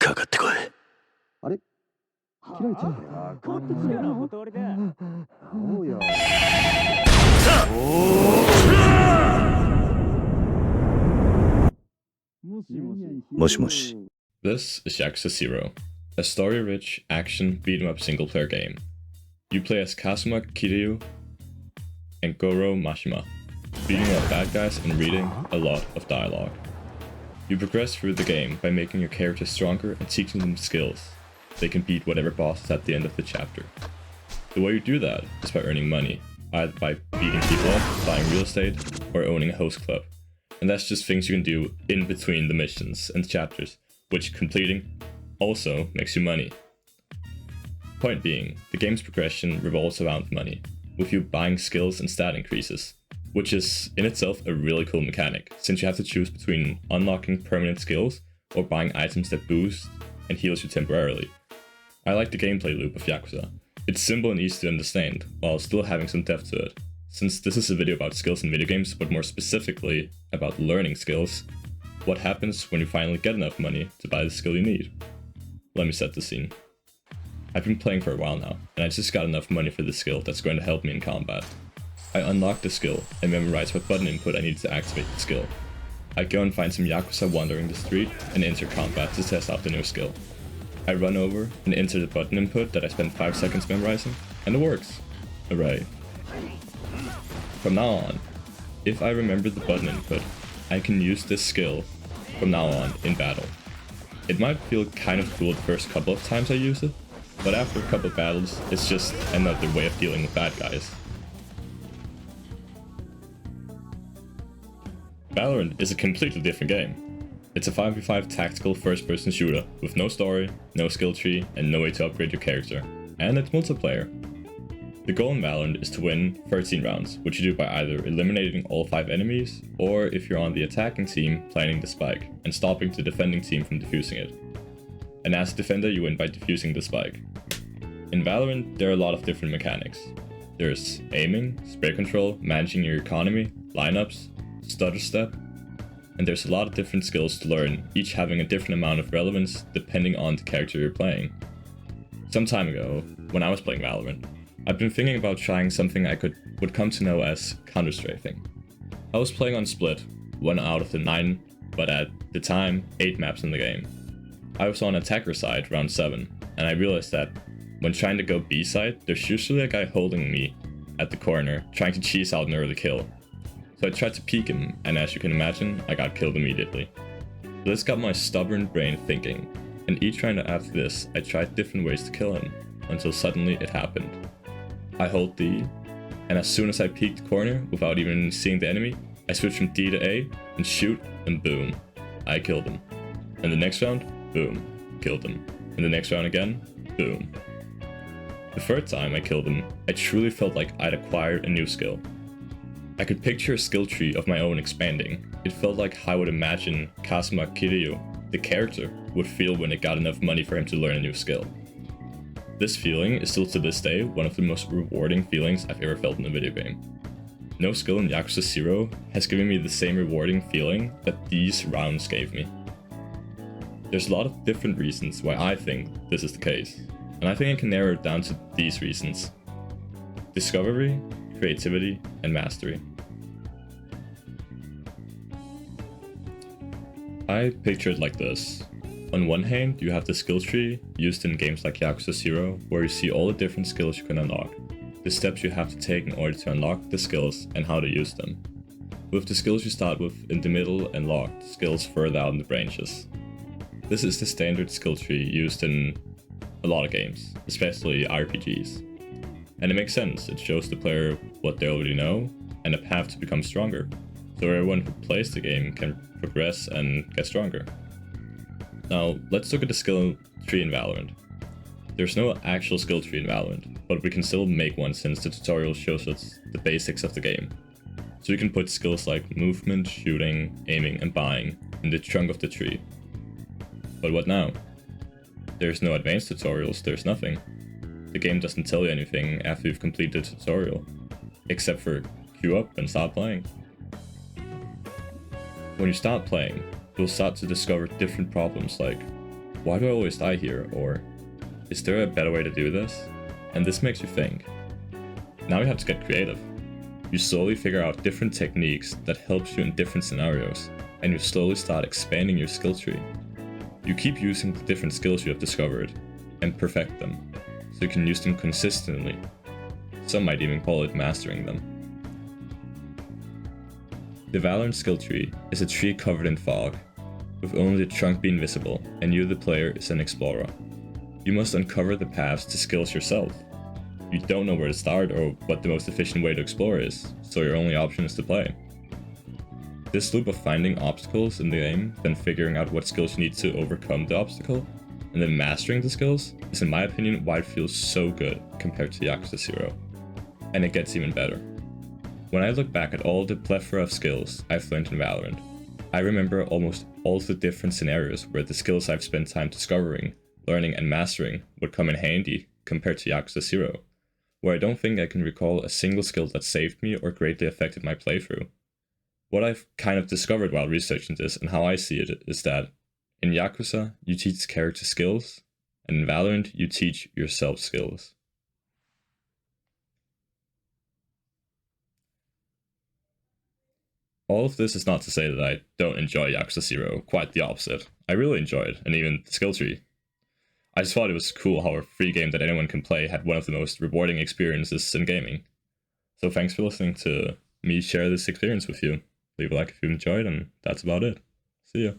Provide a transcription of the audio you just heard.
かかってこい。あれ開いてない。変わってくるよな、元俺で。そうや。もしもし。This is Yakuza 0, a story-rich action beat-em-up single-player game. You play as Kazuma Kiryu and Goro Mashima, beating up bad guys and reading a lot of dialogue. You progress through the game by making your character stronger and teaching them skills. They can beat whatever boss is at the end of the chapter. The way you do that is by earning money, either by beating people up, buying real estate, or owning a host club. And that's just things you can do in between the missions and chapters, which completing also makes you money. Point being, the game's progression revolves around money, with you buying skills and stat increases, which is in itself a really cool mechanic, since you have to choose between unlocking permanent skills or buying items that boost and heals you temporarily. I like the gameplay loop of Yakuza. It's simple and easy to understand, while still having some depth to it. Since this is a video about skills in video games, but more specifically about learning skills, what happens when you finally get enough money to buy the skill you need? Let me set the scene. I've been playing for a while now, and I just got enough money for the skill that's going to help me in combat. I unlock the skill and memorize what button input I need to activate the skill. I go and find some Yakuza wandering the street and enter combat to test out the new skill. I run over and enter the button input that I spent 5 seconds memorizing, and it works. Hooray. From now on, if I remember the button input, I can use this skill from now on in battle. It might feel kind of cool the first couple of times I use it, but after a couple of battles, it's just another way of dealing with bad guys. Valorant is a completely different game. It's a 5v5 tactical first-person shooter with no story, no skill tree, and no way to upgrade your character, and it's multiplayer. The goal in Valorant is to win 13 rounds, which you do by either eliminating all 5 enemies, or if you're on the attacking team, planting the spike, and stopping the defending team from defusing it. And as a defender, you win by defusing the spike. In Valorant, there are a lot of different mechanics. There's aiming, spray control, managing your economy, lineups, stutter step, and there's a lot of different skills to learn, each having a different amount of relevance depending on the character you're playing. Some time ago, when I was playing Valorant, I've been thinking about trying something I would come to know as counter-strafing. I was playing on Split, 1 out of the 9, but at the time, 8 maps in the game. I was on attacker side round 7, and I realized that when trying to go B side, there's usually a guy holding me at the corner, trying to cheese out an early kill. So I tried to peek him, and as you can imagine, I got killed immediately. This got my stubborn brain thinking, and each round after this, I tried different ways to kill him, until suddenly it happened. I hold D, and as soon as I peek the corner, without even seeing the enemy, I switch from D to A, and shoot, and boom, I killed him. And the next round, boom, killed him. And the next round again, boom. The third time I killed him, I truly felt like I'd acquired a new skill. I could picture a skill tree of my own expanding. It felt like how I would imagine Kazuma Kiryu, the character, would feel when it got enough money for him to learn a new skill. This feeling is still to this day one of the most rewarding feelings I've ever felt in a video game. No skill in Yakuza 0 has given me the same rewarding feeling that these rounds gave me. There's a lot of different reasons why I think this is the case, and I think I can narrow it down to these reasons: discovery, creativity, and mastery. I picture it like this. On one hand, you have the skill tree used in games like Yakuza 0, where you see all the different skills you can unlock, the steps you have to take in order to unlock the skills, and how to use them. With the skills you start with in the middle and locked skills further out in the branches. This is the standard skill tree used in a lot of games, especially RPGs. And it makes sense, it shows the player what they already know and a path to become stronger, so everyone who plays the game can progress and get stronger. Now, let's look at the skill tree in Valorant. There's no actual skill tree in Valorant, but we can still make one since the tutorial shows us the basics of the game. So we can put skills like movement, shooting, aiming, and buying in the trunk of the tree. But what now? There's no advanced tutorials, there's nothing. The game doesn't tell you anything after you've completed the tutorial, except for queue up and start playing. When you start playing, you'll start to discover different problems like, why do I always die here? Or, is there a better way to do this? And this makes you think. Now you have to get creative. You slowly figure out different techniques that helps you in different scenarios, and you slowly start expanding your skill tree. You keep using the different skills you have discovered, and perfect them, so you can use them consistently. Some might even call it mastering them. The Valorant skill tree is a tree covered in fog, with only the trunk being visible, and you the player is an explorer. You must uncover the paths to skills yourself. You don't know where to start or what the most efficient way to explore is, so your only option is to play. This loop of finding obstacles in the game, then figuring out what skills you need to overcome the obstacle, and then mastering the skills, is in my opinion why it feels so good compared to Yakuza 0. And it gets even better. When I look back at all the plethora of skills I've learned in Valorant, I remember almost all of the different scenarios where the skills I've spent time discovering, learning and mastering would come in handy compared to Yakuza 0, where I don't think I can recall a single skill that saved me or greatly affected my playthrough. What I've kind of discovered while researching this and how I see it is that in Yakuza, you teach character skills, and in Valorant, you teach yourself skills. All of this is not to say that I don't enjoy Yakuza 0, quite the opposite. I really enjoyed it, and even the skill tree. I just thought it was cool how a free game that anyone can play had one of the most rewarding experiences in gaming. So thanks for listening to me share this experience with you. Leave a like if you enjoyed, and that's about it. See ya.